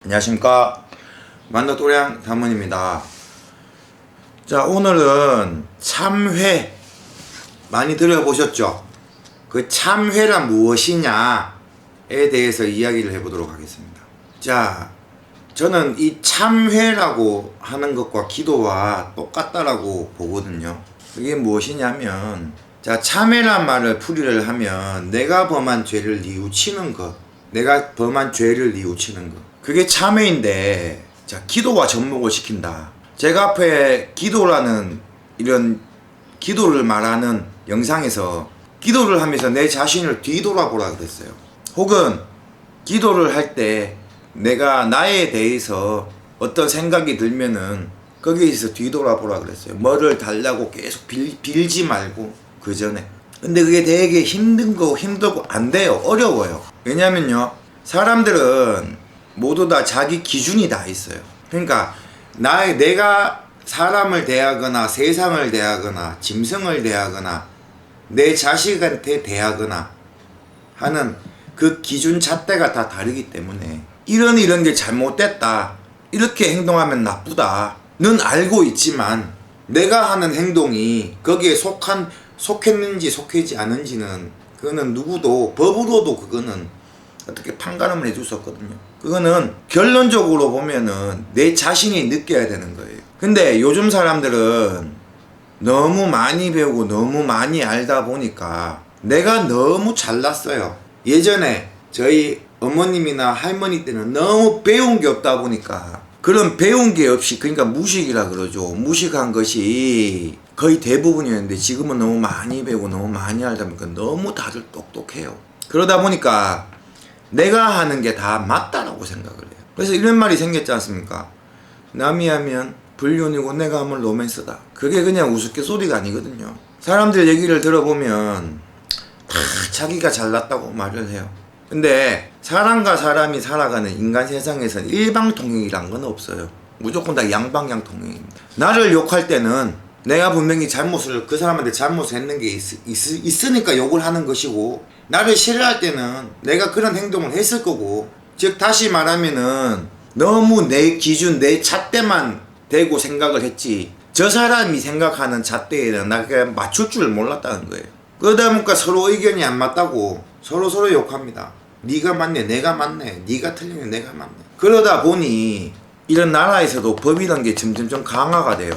안녕하십니까, 만덕도량 사모님입니다. 자, 오늘은 참회 많이 들어보셨죠? 그 참회란 무엇이냐에 대해서 이야기를 해보도록 하겠습니다. 자, 저는 이 참회라고 하는 것과 기도와 똑같다라고 보거든요. 그게 무엇이냐면, 자, 참회란 말을 풀이를 하면 내가 범한 죄를 뉘우치는 것, 내가 범한 죄를 뉘우치는 것, 그게 참회인데, 자, 기도와 접목을 시킨다. 제가 앞에 기도라는 이런 기도를 말하는 영상에서 기도를 하면서 내 자신을 뒤돌아보라 그랬어요. 혹은 기도를 할 때 내가 나에 대해서 어떤 생각이 들면은 거기에서 뒤돌아보라 그랬어요. 뭐를 달라고 계속 빌지 말고 그 전에. 근데 그게 되게 힘들고 안 돼요. 어려워요. 왜냐면요, 사람들은 모두 다 자기 기준이 다 있어요. 그러니까 내가 사람을 대하거나 세상을 대하거나 짐승을 대하거나 내 자식한테 대하거나 하는 그 기준 잣대가 다 다르기 때문에 이런 게 잘못됐다, 이렇게 행동하면 나쁘다 는 알고 있지만, 내가 하는 행동이 거기에 속했는지 속하지 않은지는 그거는 누구도 법으로도 그거는 어떻게 판가름을 해줄 수 없거든요. 그거는 결론적으로 보면은 내 자신이 느껴야 되는 거예요. 근데 요즘 사람들은 너무 많이 배우고 너무 많이 알다 보니까 내가 너무 잘났어요. 예전에 저희 어머님이나 할머니 때는 너무 배운 게 없다 보니까, 그런 배운 게 없이, 그러니까 무식이라 그러죠. 무식한 것이 거의 대부분이었는데 지금은 너무 많이 배우고 너무 많이 알다 보니까 너무 다들 똑똑해요. 그러다 보니까 내가 하는 게 다 맞다라고 생각을 해요. 그래서 이런 말이 생겼지 않습니까? 남이 하면 불륜이고 내가 하면 로맨스다. 그게 그냥 우스갯소리가 아니거든요. 사람들 얘기를 들어보면 다 자기가 잘났다고 말을 해요. 근데 사람과 사람이 살아가는 인간 세상에서는 일방통행이란 건 없어요. 무조건 다 양방향 통행입니다. 나를 욕할 때는 내가 분명히 그 사람한테 잘못을 했는 게 있으니까 욕을 하는 것이고, 나를 싫어할 때는 내가 그런 행동을 했을 거고, 즉 다시 말하면은 너무 내 기준, 내 잣대만 대고 생각을 했지, 저 사람이 생각하는 잣대에는 내가 맞출 줄 몰랐다는 거예요. 그러다 보니까 서로 의견이 안 맞다고 서로 욕합니다. 네가 맞네, 내가 맞네, 네가 틀리네, 내가 맞네. 그러다 보니 이런 나라에서도 법이란 게 점점 강화가 돼요.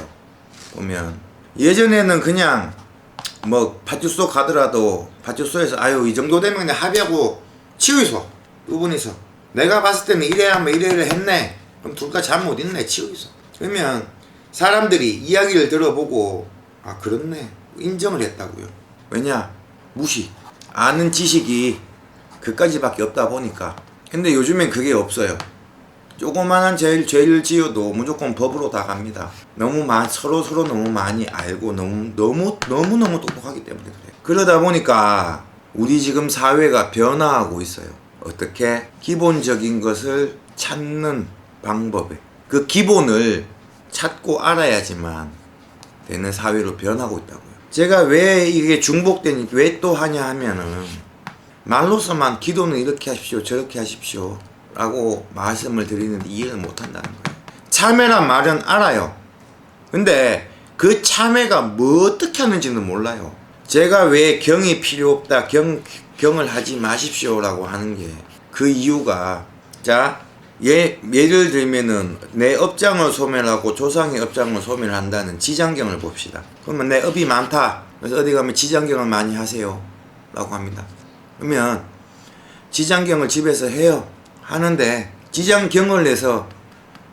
보면 예전에는 그냥 뭐 파출소 가더라도 파출소에서 아유 이 정도 되면 그냥 합의하고 치우이소, 두 분이서 내가 봤을 때는 이래야 하면 이래를 했네, 그럼 둘 다 잘못 있네, 치우이소. 그러면 사람들이 이야기를 들어보고 아 그렇네, 인정을 했다고요. 왜냐? 무식, 아는 지식이 그까지밖에 없다 보니까. 근데 요즘엔 그게 없어요. 조그만한 죄를 지어도 무조건 법으로 다 갑니다. 서로 너무 많이 알고 너무 똑똑하기 때문에 그래요. 그러다 보니까 우리 지금 사회가 변화하고 있어요. 어떻게? 기본적인 것을 찾는 방법에, 그 기본을 찾고 알아야지만 되는 사회로 변하고 있다고요. 제가 왜 이게 중복되니 왜 또 하냐 하면은, 말로서만 기도는 이렇게 하십시오 저렇게 하십시오 라고 말씀을 드리는데 이해를 못한다는 거예요. 참회란 말은 알아요. 근데 그 참회가 뭐 어떻게 하는지는 몰라요. 제가 왜 경이 필요 없다, 경을 하지 마십시오 라고 하는 게 그 이유가, 자, 예를 들면은 내 업장을 소멸하고 조상의 업장을 소멸한다는 지장경을 봅시다. 그러면 내 업이 많다, 그래서 어디 가면 지장경을 많이 하세요 라고 합니다. 그러면 지장경을 집에서 해요. 하는데 지장경을 해서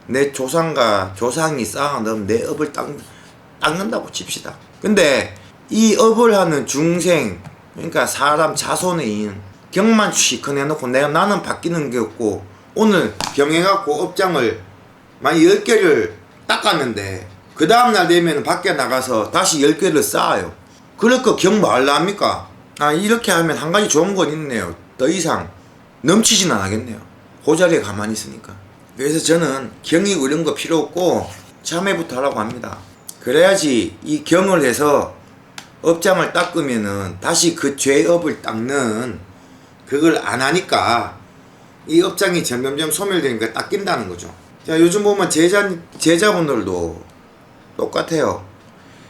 내 조상이 쌓아놓은 내 업을 닦는다고 칩시다. 근데 이 업을 하는 중생, 그러니까 사람 자손인 경만 시커내놓고 나는 바뀌는 게 없고, 오늘 경해갖고 업장을 만 10개를 닦았는데 그 다음날 되면 밖에 나가서 다시 10개를 쌓아요. 그러니까 경 뭐 할라 합니까? 아, 이렇게 하면 한 가지 좋은 건 있네요. 더 이상 넘치진 않겠네요. 그 자리에 가만히 있으니까. 그래서 저는 경이고 이런 거 필요 없고 참회부터 하라고 합니다. 그래야지 이 경을 해서 업장을 닦으면은 다시 그 죄업을 닦는 그걸 안 하니까 이 업장이 점점점 소멸되니까 딱 낀다는 거죠. 자, 요즘 보면 제자분들도 똑같아요.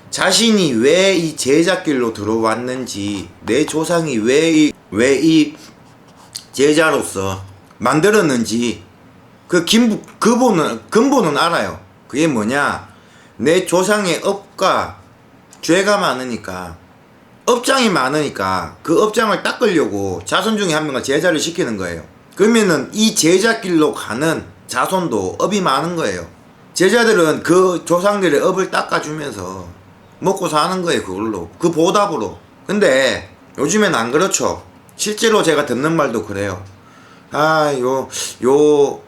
자신이 왜 이 제자길로 들어왔는지, 내 조상이 왜 이 제자로서 만들었는지 그 근본은 알아요. 그게 뭐냐? 내 조상의 업과 죄가 많으니까, 업장이 많으니까 그 업장을 닦으려고 자손 중에 한 명을 제자를 시키는 거예요. 그러면은 이 제자길로 가는 자손도 업이 많은 거예요. 제자들은 그 조상들의 업을 닦아주면서 먹고 사는 거예요. 그걸로, 그 보답으로. 근데 요즘엔 안 그렇죠. 실제로 제가 듣는 말도 그래요.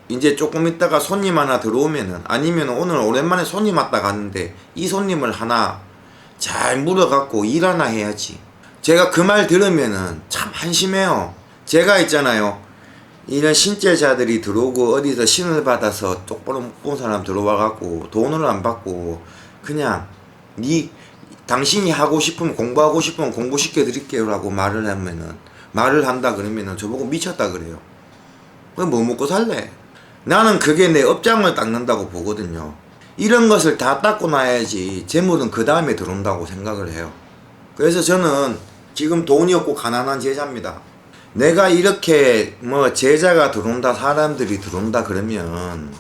이제 조금 있다가 손님 하나 들어오면은, 아니면 오늘 오랜만에 손님 왔다 갔는데 이 손님을 하나 잘 물어갖고 일 하나 해야지. 제가 그 말 들으면은 참 한심해요. 제가 있잖아요, 이런 신제자들이 들어오고 어디서 신을 받아서 똑바로 못 본 사람 들어와갖고 돈을 안 받고 그냥 당신이 하고 싶으면, 공부하고 싶으면 공부시켜 드릴게요 라고 말을 한다 그러면은 저보고 미쳤다 그래요. 뭐 먹고 살래? 나는 그게 내 업장을 닦는다고 보거든요. 이런 것을 다 닦고 나야지 재물은 그 다음에 들어온다고 생각을 해요. 그래서 저는 지금 돈이 없고 가난한 제자입니다. 내가 이렇게 제자가 들어온다, 사람들이 들어온다 그러면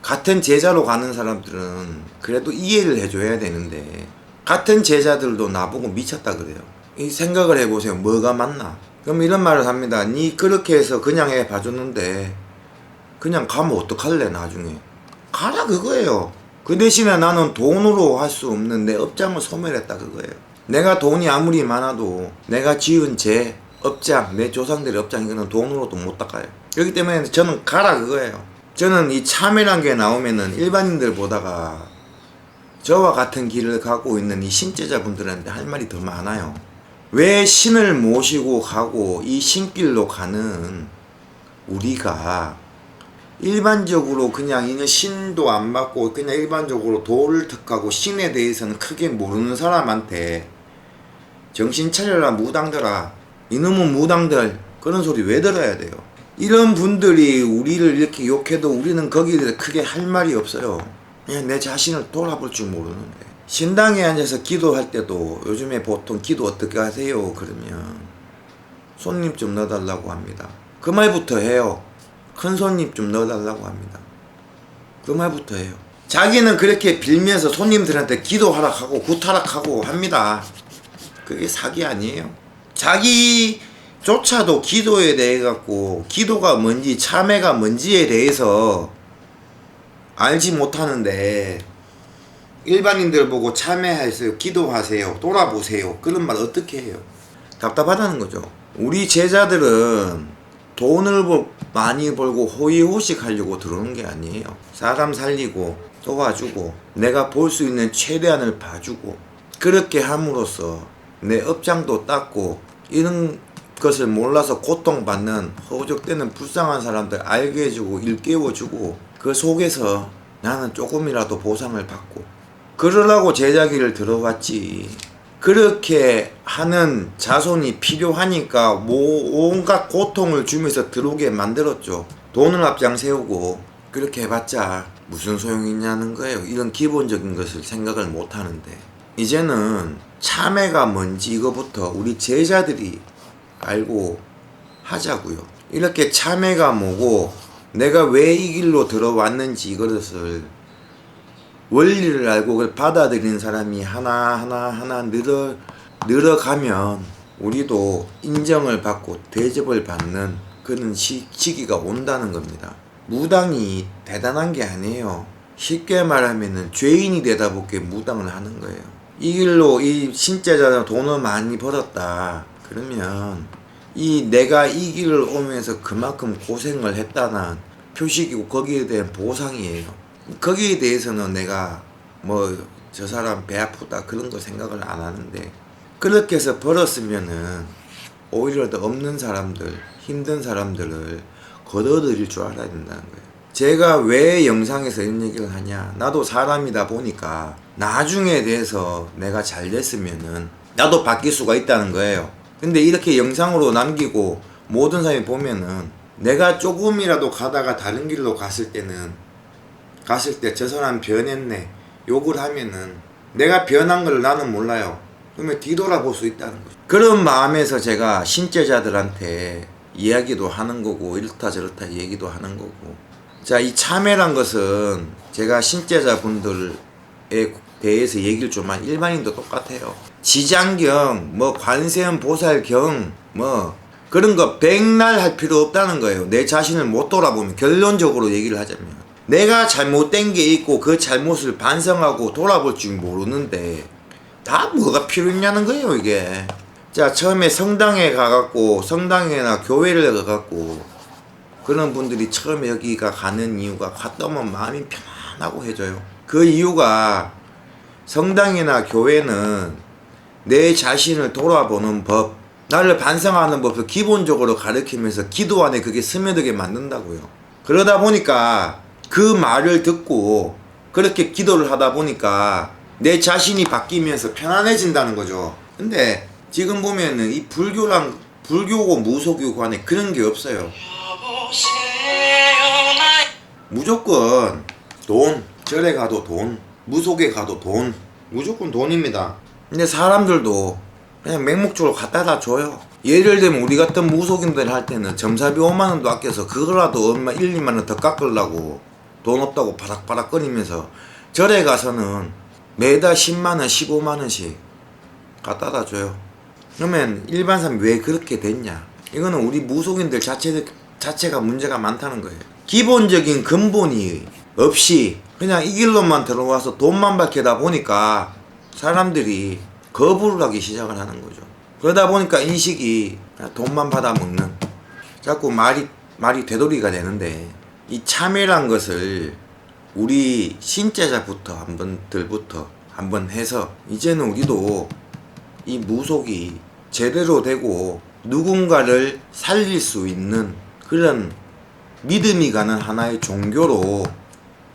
같은 제자로 가는 사람들은 그래도 이해를 해줘야 되는데, 같은 제자들도 나보고 미쳤다 그래요. 이 생각을 해보세요. 뭐가 맞나? 그럼 이런 말을 합니다. 니 그렇게 해서 그냥 해 봐줬는데 그냥 가면 어떡할래? 나중에 가라 그거예요. 그 대신에 나는 돈으로 할 수 없는 내 업장을 소멸했다 그거예요. 내가 돈이 아무리 많아도 내가 지은 제 업장, 내 조상들의 업장, 이거는 돈으로도 못 닦아요. 그렇기 때문에 저는 가라 그거예요. 저는 이 참회란 게 나오면은 일반인들 보다가 저와 같은 길을 가고 있는 이 신제자분들한테 할 말이 더 많아요. 왜 신을 모시고 가고 이 신길로 가는 우리가 일반적으로 그냥 이는 신도 안 받고 그냥 일반적으로 도를 득하고 신에 대해서는 크게 모르는 사람한테 정신 차려라 무당들아, 이놈은 무당들, 그런 소리 왜 들어야 돼요? 이런 분들이 우리를 이렇게 욕해도 우리는 거기에 대해서 크게 할 말이 없어요. 그냥 내 자신을 돌아볼 줄 모르는데. 신당에 앉아서 기도할 때도 요즘에 보통 기도 어떻게 하세요? 그러면 손님 좀 넣어달라고 합니다. 그 말부터 해요. 큰 손님 좀 넣어달라고 합니다. 그 말부터 해요. 자기는 그렇게 빌면서 손님들한테 기도하라고 구타락하고 합니다. 그게 사기 아니에요? 자기조차도 기도에 대해 갖고 기도가 뭔지 참회가 뭔지에 대해서 알지 못하는데 일반인들 보고 참회하세요, 기도하세요, 돌아보세요, 그런 말 어떻게 해요? 답답하다는 거죠. 우리 제자들은 돈을 많이 벌고 호의호식 하려고 들어오는 게 아니에요. 사람 살리고 도와주고 내가 볼 수 있는 최대한을 봐주고, 그렇게 함으로써 내 업장도 닦고, 이런 것을 몰라서 고통받는 허우적대는 불쌍한 사람들 알게 해주고 일깨워주고, 그 속에서 나는 조금이라도 보상을 받고 그러려고 제자기를 들어왔지. 그렇게 하는 자손이 필요하니까 온갖 고통을 주면서 들어오게 만들었죠. 돈을 앞장 세우고 그렇게 해봤자 무슨 소용이 있냐는 거예요. 이런 기본적인 것을 생각을 못 하는데, 이제는 참회가 뭔지 이거부터 우리 제자들이 알고 하자고요. 이렇게 참회가 뭐고 내가 왜 이 길로 들어왔는지 이것을 원리를 알고 그걸 받아들이는 사람이 하나 늘어가면 우리도 인정을 받고 대접을 받는 그런 시기가 온다는 겁니다. 무당이 대단한 게 아니에요. 쉽게 말하면은 죄인이 되다 보게 무당을 하는 거예요. 이 길로 이 신자자는 돈을 많이 벌었다 그러면 내가 이 길을 오면서 그만큼 고생을 했다는 표식이고 거기에 대한 보상이에요. 거기에 대해서는 내가 저 사람 배 아프다 그런 거 생각을 안 하는데, 그렇게 해서 벌었으면은 오히려 더 없는 사람들, 힘든 사람들을 걷어들일 줄 알아야 된다는 거예요. 제가 왜 영상에서 이런 얘기를 하냐, 나도 사람이다 보니까 나중에 대해서 내가 잘 됐으면은 나도 바뀔 수가 있다는 거예요. 근데 이렇게 영상으로 남기고 모든 사람이 보면은 내가 조금이라도 가다가 다른 길로 갔을 때 저 사람 변했네 욕을 하면은 내가 변한 걸 나는 몰라요. 그러면 뒤돌아볼 수 있다는 거죠. 그런 마음에서 제가 신제자들한테 이야기도 하는 거고 이렇다 저렇다 얘기도 하는 거고. 자, 이 참회란 것은 제가 신제자분들에 대해서 얘기를 좀 한 일반인도 똑같아요. 지장경 뭐 관세음 보살경 뭐 그런 거 백날 할 필요 없다는 거예요. 내 자신을 못 돌아보면, 결론적으로 얘기를 하자면 내가 잘못된 게 있고 그 잘못을 반성하고 돌아볼 줄 모르는데 다 뭐가 필요 있냐는 거예요 이게. 자, 처음에 성당에 가갖고 성당이나 교회를 가갖고 그런 분들이 처음에 여기가 가는 이유가 갔다 오면 마음이 편안하고 해져요. 그 이유가 성당이나 교회는 내 자신을 돌아보는 법, 나를 반성하는 법을 기본적으로 가르치면서 기도 안에 그게 스며들게 만든다고요. 그러다 보니까 그 말을 듣고 그렇게 기도를 하다 보니까 내 자신이 바뀌면서 편안해진다는 거죠. 근데 지금 보면은 이 불교고 무속이고 안에 그런 게 없어요. 무조건 돈, 절에 가도 돈, 무속에 가도 돈, 무조건 돈입니다. 근데 사람들도 그냥 맹목적으로 갖다 줘요. 예를 들면 우리 같은 무속인들 할 때는 점사비 5만원도 아껴서 그거라도 얼마 1, 2만원 더 깎으려고 돈 없다고 바락바락 거리면서 절에 가서는 매달 10만원, 15만원씩 갖다 줘요. 그러면 일반 사람이 왜 그렇게 됐냐? 이거는 우리 무속인들 자체가 문제가 많다는 거예요. 기본적인 근본이 없이 그냥 이 길로만 들어와서 돈만 밝히다 보니까 사람들이 거부를 하기 시작을 하는 거죠. 그러다 보니까 인식이 돈만 받아먹는, 자꾸 말이 되돌이가 되는데, 이 참회란 것을 우리 신제자부터 한번 해서 이제는 우리도 이 무속이 제대로 되고 누군가를 살릴 수 있는 그런 믿음이 가는 하나의 종교로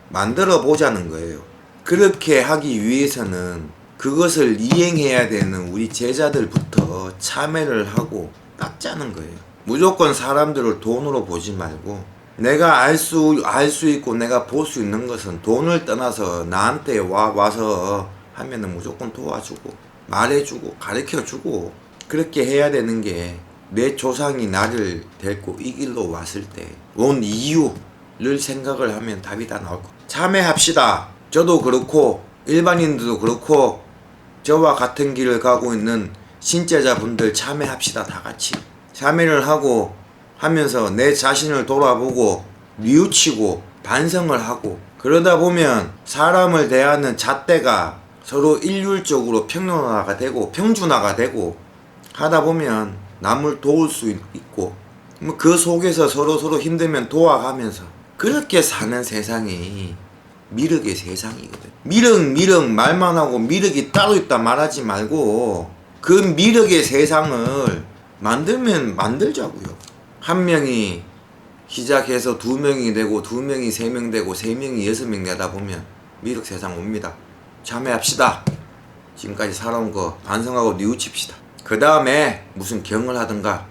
만들어 보자는 거예요. 그렇게 하기 위해서는 그것을 이행해야 되는 우리 제자들부터 참회를 하고 닦자는 거예요. 무조건 사람들을 돈으로 보지 말고, 내가 알 수 있고 내가 볼 수 있는 것은 돈을 떠나서 나한테 와서 하면은 무조건 도와주고 말해주고 가르쳐주고, 그렇게 해야 되는 게 내 조상이 나를 데리고 이 길로 왔을 때 온 이유를 생각을 하면 답이 다 나올 거예요. 참회합시다. 저도 그렇고 일반인들도 그렇고 저와 같은 길을 가고 있는 신제자분들 참회합시다. 다 같이 참회를 하고 하면서 내 자신을 돌아보고 뉘우치고 반성을 하고, 그러다 보면 사람을 대하는 잣대가 서로 일률적으로 평준화가 되고 하다 보면 남을 도울 수 있고, 그 속에서 서로 힘들면 도와가면서 그렇게 사는 세상이 미륵의 세상이거든. 미륵 말만 하고 미륵이 따로 있다 말하지 말고 그 미륵의 세상을 만들자고요. 한 명이 시작해서 2명이 되고 2명이 3명 되고 3명이 6명 되다 보면 미륵 세상 옵니다. 참회합시다. 지금까지 살아온 거 반성하고 뉘우칩시다. 그 다음에 무슨 경을 하든가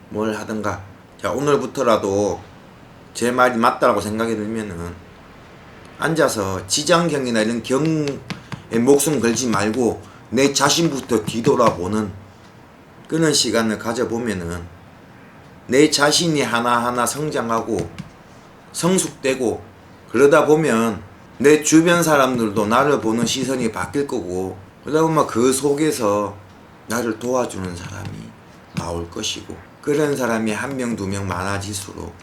뭘 하든가, 자, 오늘부터라도 제 말이 맞다라고 생각이 들면은 앉아서 지장경이나 이런 경에 목숨 걸지 말고 내 자신부터 뒤돌아보는 그런 시간을 가져보면은 내 자신이 하나하나 성장하고 성숙되고, 그러다 보면 내 주변 사람들도 나를 보는 시선이 바뀔 거고, 그러다 보면 그 속에서 나를 도와주는 사람이 나올 것이고, 그런 사람이 1명 2명 많아질수록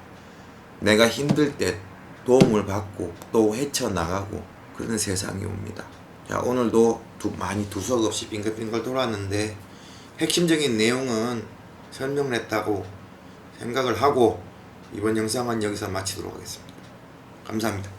내가 힘들 때 도움을 받고 또 헤쳐나가고 그런 세상이 옵니다. 자, 오늘도 많이 두서없이 빙글빙글 돌았는데 핵심적인 내용은 설명을 했다고 생각을 하고 이번 영상은 여기서 마치도록 하겠습니다. 감사합니다.